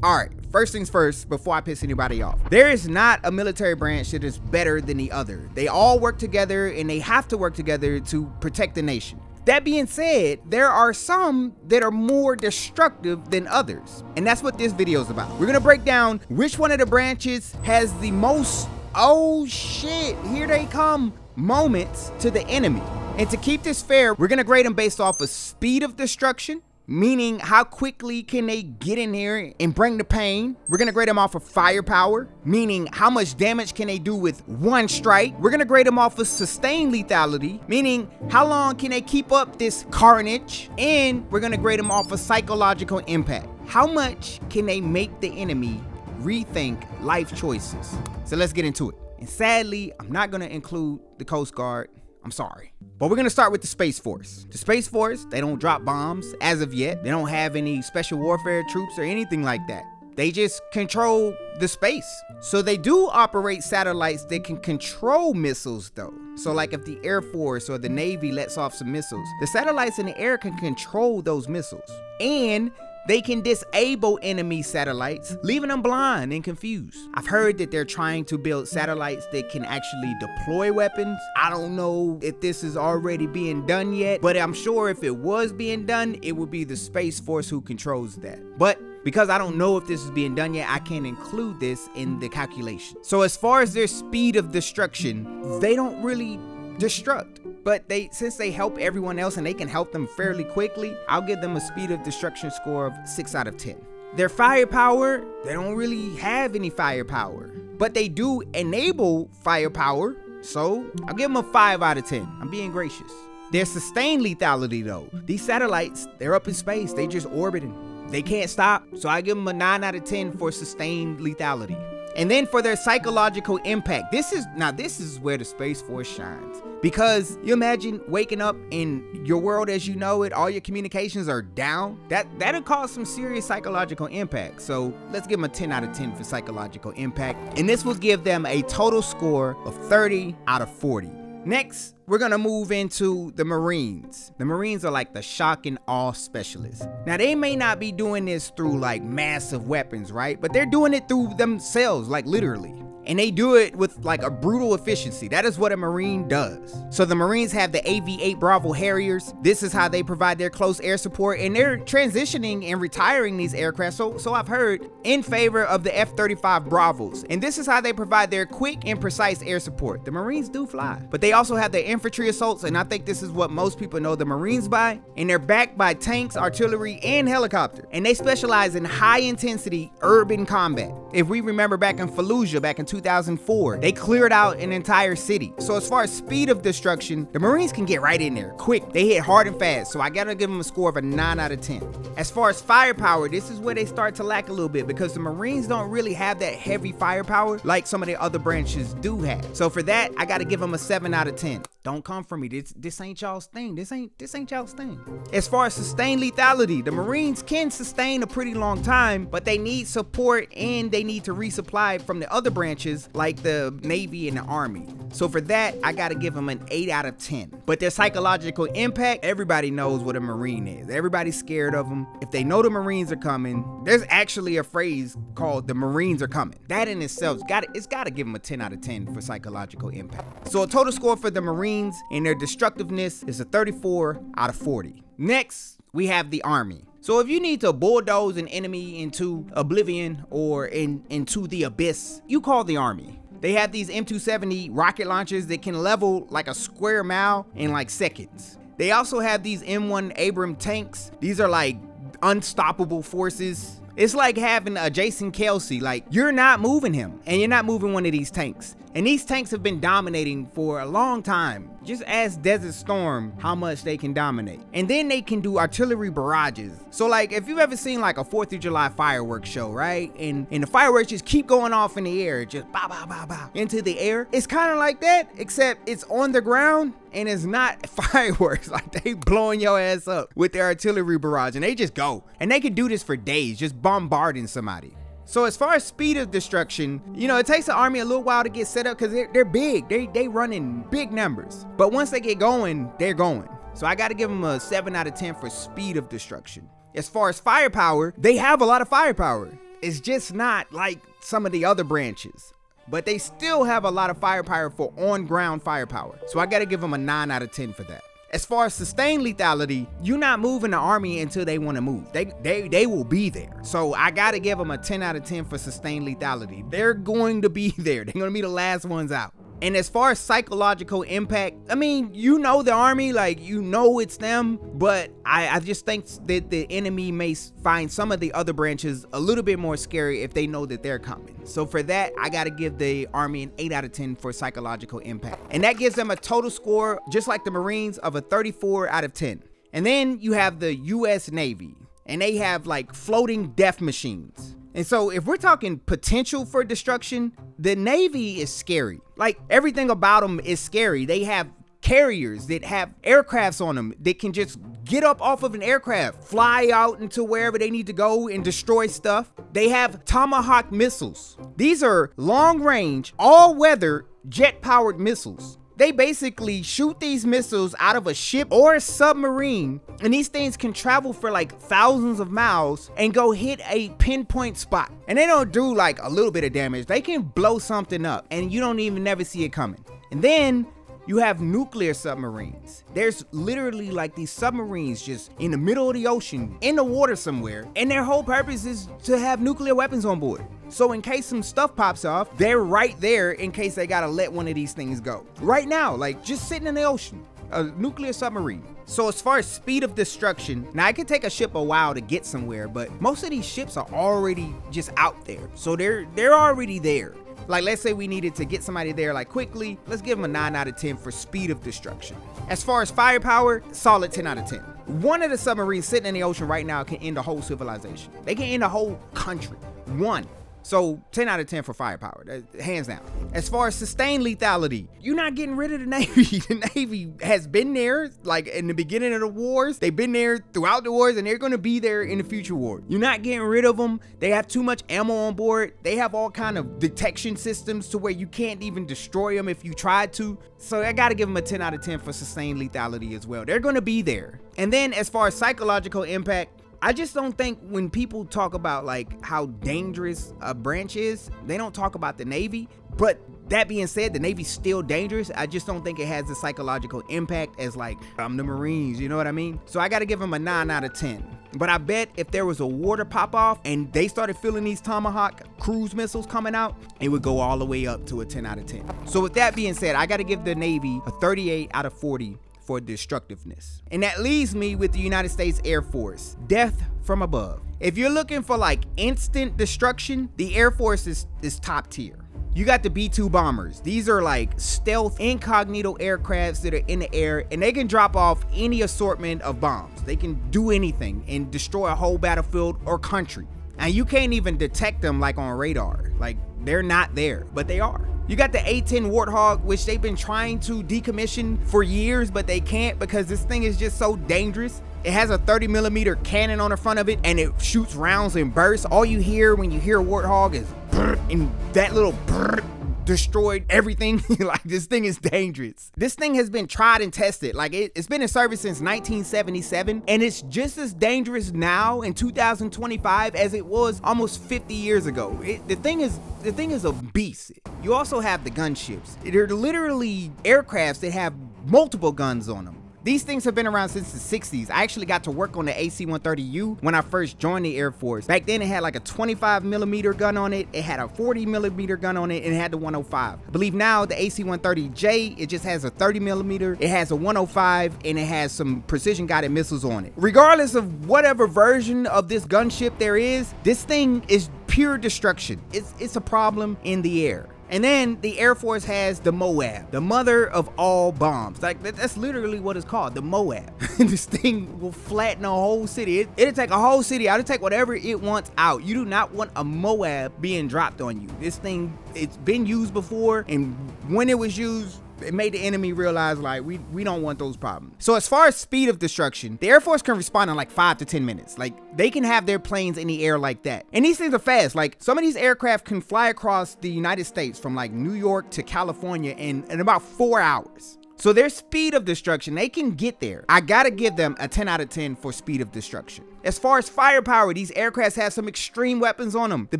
All right, first things first, before I piss anybody off, there is not a military branch that is better than the other. They all work together and they have to work together to protect the nation. That being said, there are some that are more destructive than others. And that's what this video is about. We're gonna break down which one of the branches has the most, oh shit, here they come, moments to the enemy. And to keep this fair, we're gonna grade them based off of speed of destruction, meaning how quickly can they get in here and bring the pain. We're gonna grade them off of firepower, meaning how much damage can they do with one strike. We're gonna grade them off of sustained lethality, meaning how long can they keep up this carnage. And we're gonna grade them off of psychological impact. How much can they make the enemy rethink life choices? So let's get into it. And sadly, I'm not gonna include the Coast Guard. I'm sorry. But we're gonna start with the Space Force. The Space Force, they don't drop bombs as of yet. They don't have any special warfare troops or anything like that. They just control the space. So they do operate satellites that can control missiles though. So like if the Air Force or the Navy lets off some missiles, the satellites in the air can control those missiles. And they can disable enemy satellites, leaving them blind and confused. I've heard that they're trying to build satellites that can actually deploy weapons. I don't know if this is already being done yet, but I'm sure if it was being done, it would be the Space Force who controls that. But because I don't know if this is being done yet, I can't include this in the calculation. So as far as their speed of destruction, they don't really destruct. But since they help everyone else and they can help them fairly quickly, I'll give them a speed of destruction score of 6 out of 10. Their firepower, they don't really have any firepower, but they do enable firepower, so I'll give them a 5 out of 10. I'm being gracious. Their sustained lethality though, these satellites, they're up in space, they just orbiting. They can't stop, so I give them a 9 out of 10 for sustained lethality. And then for their psychological impact, this is where the Space Force shines. Because you imagine waking up in your world as you know it, all your communications are down. That'll cause some serious psychological impact. So let's give them a 10 out of 10 for psychological impact. And this will give them a total score of 30 out of 40. Next, we're gonna move into the Marines. The Marines are like the shock and awe specialists. Now, they may not be doing this through like massive weapons, right? But they're doing it through themselves, like literally. And they do it with like a brutal efficiency. That is what a Marine does. So the Marines have the AV-8 Bravo Harriers. This is how they provide their close air support, and they're transitioning and retiring these aircraft, so I've heard, in favor of the F-35 Bravos. And this is how they provide their quick and precise air support. The Marines do fly, but they also have their infantry assaults, and I think this is what most people know the Marines by, and they're backed by tanks, artillery, and helicopter. And they specialize in high intensity urban combat. If we remember back in Fallujah, back in 2004, they cleared out an entire city. So as far as speed of destruction, the Marines can get right in there quick. They hit hard and fast, so I gotta give them a score of a 9 out of 10. As far as firepower, this is where they start to lack a little bit because the Marines don't really have that heavy firepower like some of the other branches do have. So for that, I gotta give them a 7 out of 10. Don't come for me. This ain't y'all's thing. This ain't y'all's thing. As far as sustained lethality, the Marines can sustain a pretty long time, but they need support and they need to resupply from the other branches like the Navy and the Army. So for that, I gotta give them an 8 out of 10. But their psychological impact, everybody knows what a Marine is. Everybody's scared of them. If they know the Marines are coming, there's actually a phrase called the Marines are coming. That in itself, it's gotta give them a 10 out of 10 for psychological impact. So a total score for the Marines and their destructiveness is a 34 out of 40. Next, we have the Army. So if you need to bulldoze an enemy into oblivion or into the abyss, you call the Army. They have these M270 rocket launchers that can level like a square mile in like seconds. They also have these M1 Abrams tanks. These are like unstoppable forces. It's like having a Jason Kelsey, like you're not moving him and you're not moving one of these tanks. And these tanks have been dominating for a long time. Just ask Desert Storm how much they can dominate. And then they can do artillery barrages. So like if you've ever seen like a 4th of July fireworks show, right? And the fireworks just keep going off in the air, just bow, bow, bow, bow, into the air. It's kind of like that, except it's on the ground and it's not fireworks. Like they blowing your ass up with their artillery barrage and they just go. And they can do this for days, just bombarding somebody. So as far as speed of destruction, you know, it takes the Army a little while to get set up because they're big. They run in big numbers. But once they get going, they're going. So I got to give them a 7 out of 10 for speed of destruction. As far as firepower, they have a lot of firepower. is just not like some of the other branches. But they still have a lot of firepower for on-ground firepower. So I gotta give them a 9 out of 10 for that. As far as sustained lethality, you're not moving the army until they want to move. They will be there. So I gotta give them a 10 out of 10 for sustained lethality. They're going to be there. They're gonna be the last ones out. And as far as psychological impact, I mean, you know the army, like, you know it's them, but I just think that the enemy may find some of the other branches a little bit more scary if they know that they're coming. So for that, I gotta give the army an 8 out of 10 for psychological impact. And that gives them a total score, just like the Marines, of a 34 out of 10. And then you have the US Navy, and they have like floating death machines. And so if we're talking potential for destruction, the Navy is scary. Like, everything about them is scary. They have carriers that have aircrafts on them that can just get up off of an aircraft, fly out into wherever they need to go and destroy stuff. They have Tomahawk missiles. These are long range, all weather, jet powered missiles. They basically shoot these missiles out of a ship or a submarine, and these things can travel for like thousands of miles and go hit a pinpoint spot. And they don't do like a little bit of damage. They can blow something up and you don't even never see it coming. And then you have nuclear submarines. There's literally like these submarines just in the middle of the ocean, in the water somewhere, and their whole purpose is to have nuclear weapons on board. So in case some stuff pops off, they're right there in case they gotta let one of these things go. Right now, like, just sitting in the ocean, a nuclear submarine. So as far as speed of destruction, now it could take a ship a while to get somewhere, but most of these ships are already just out there. So they're already there. Like, let's say we needed to get somebody there like quickly, let's give them a 9 out of 10 for speed of destruction. As far as firepower, solid 10 out of 10. One of the submarines sitting in the ocean right now can end a whole civilization. They can end a whole country. One. So 10 out of 10 for firepower, hands down. As far as sustained lethality, you're not getting rid of the Navy. The Navy has been there, like in the beginning of the wars. They've been there throughout the wars, and they're gonna be there in the future war. You're not getting rid of them. They have too much ammo on board. They have all kind of detection systems to where you can't even destroy them if you tried to. So I gotta give them a 10 out of 10 for sustained lethality as well. They're gonna be there. And then as far as psychological impact, I just don't think when people talk about like how dangerous a branch is, they don't talk about the Navy. But that being said, the Navy's still dangerous. I just don't think it has the psychological impact as like, I'm the Marines, you know what I mean? So I gotta give them a 9 out of 10. But I bet if there was a war to pop off and they started feeling these Tomahawk cruise missiles coming out, it would go all the way up to a 10 out of 10. So with that being said, I gotta give the Navy a 38 out of 40 for destructiveness. And that leaves me with the United States Air Force, death from above. If you're looking for like instant destruction, the Air Force is top tier. You got the B-2 bombers. These are like stealth incognito aircrafts that are in the air, and they can drop off any assortment of bombs. They can do anything and destroy a whole battlefield or country. And you can't even detect them like on radar. Like, they're not there, but they are. You got the A-10 Warthog, which they've been trying to decommission for years, but they can't because this thing is just so dangerous. It has a 30mm cannon on the front of it, and it shoots rounds in bursts. All you hear when you hear Warthog is brr, and that little brr destroyed everything. Like, this thing is dangerous. This thing has been tried and tested. Like, it's been in service since 1977, and it's just as dangerous now in 2025 as it was almost 50 years ago. The thing is a beast. You also have the gunships. They're literally aircrafts that have multiple guns on them. These things have been around since the 60s. I actually got to work on the AC-130U when I first joined the Air Force. Back then it had like a 25mm gun on it, it had a 40mm gun on it, and it had the 105. I believe now the AC-130J, it just has a 30mm, it has a 105, and it has some precision guided missiles on it. Regardless of whatever version of this gunship there is, this thing is pure destruction. It's a problem in the air. And then the Air Force has the Moab, the mother of all bombs. Like, that's literally what it's called, the Moab. This thing will flatten a whole city. It'll take a whole city out. It'll take whatever it wants out. You do not want a Moab being dropped on you. This thing, it's been used before, and when it was used, it made the enemy realize, like, we don't want those problems. So as far as speed of destruction, the Air Force can respond in like 5 to 10 minutes. Like, they can have their planes in the air like that. And these things are fast. Like, some of these aircraft can fly across the United States from like New York to California in about 4 hours. So their speed of destruction, they can get there. I gotta give them a 10 out of 10 for speed of destruction. As far as firepower, these aircrafts have some extreme weapons on them. The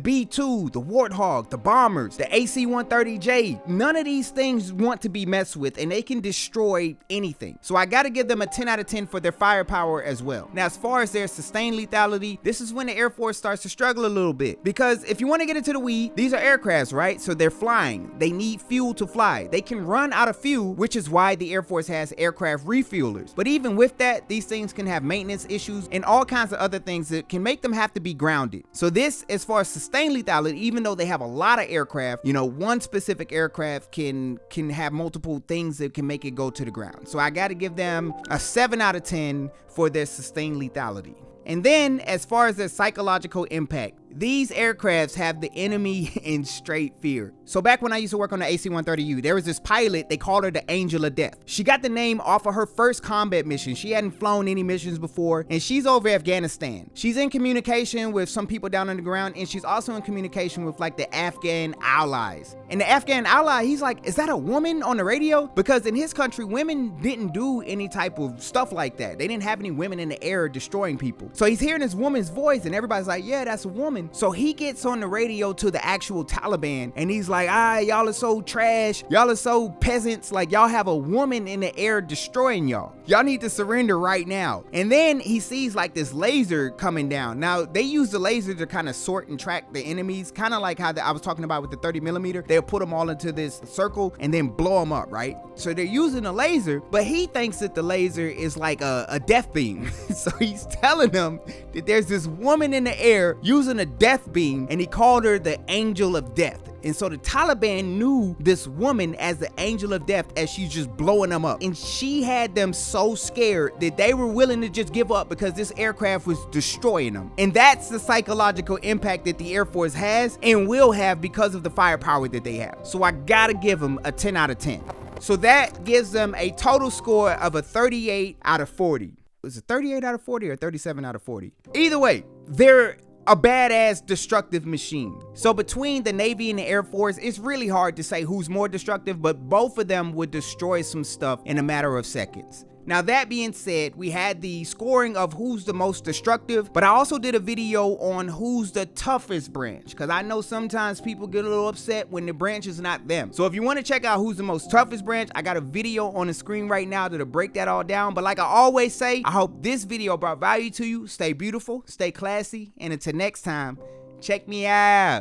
B-2, the Warthog, the bombers, the AC-130J. None of these things want to be messed with, and they can destroy anything. So I gotta give them a 10 out of 10 for their firepower as well. Now, as far as their sustained lethality, this is when the Air Force starts to struggle a little bit, because if you want to get into the weed, these are aircrafts, right? So they're flying. They need fuel to fly. They can run out of fuel, which is why the Air Force has aircraft refuelers. But even with that, these things can have maintenance issues and all kinds of other things that can make them have to be grounded. So this, as far as sustained lethality, even though they have a lot of aircraft, you know, one specific aircraft can have multiple things that can make it go to the ground. So I got to give them a 7 out of 10 for their sustained lethality. And then, as far as their psychological impact, these aircrafts have the enemy in straight fear. So back when I used to work on the AC-130U, there was this pilot, they called her the Angel of Death. She got the name off of her first combat mission. She hadn't flown any missions before, and she's over Afghanistan. She's in communication with some people down on the ground, and she's also in communication with like the Afghan allies. And the Afghan ally, he's like, is that a woman on the radio? Because in his country, women didn't do any type of stuff like that. They didn't have any women in the air destroying people. So he's hearing this woman's voice, and everybody's like, yeah, that's a woman. So he gets on the radio to the actual Taliban, and he's like, y'all are so trash. Y'all are so peasants. Like, y'all have a woman in the air destroying y'all. Y'all need to surrender right now. And then he sees like this laser coming down. Now, they use the laser to kind of sort and track the enemies, kind of like how I was talking about with the 30mm. They'll put them all into this circle and then blow them up, right? So they're using a laser, but he thinks that the laser is like a death beam. So he's telling them that there's this woman in the air using a death beam, and he called her the Angel of Death. And so the Taliban knew this woman as the Angel of Death as she's just blowing them up. And she had them so scared that they were willing to just give up because this aircraft was destroying them. And that's the psychological impact that the Air Force has and will have because of the firepower that they have. So I gotta give them a 10 out of 10. So that gives them a total score of a 38 out of 40. Was it 38 out of 40 or 37 out of 40? Either way, they're a badass destructive machine. So between the Navy and the Air Force, it's really hard to say who's more destructive, but both of them would destroy some stuff in a matter of seconds. Now, that being said, we had the scoring of who's the most destructive, but I also did a video on who's the toughest branch, because I know sometimes people get a little upset when the branch is not them. So if you want to check out who's the most toughest branch, I got a video on the screen right now that'll break that all down. But like I always say, I hope this video brought value to you. Stay beautiful, stay classy, and until next time, check me out.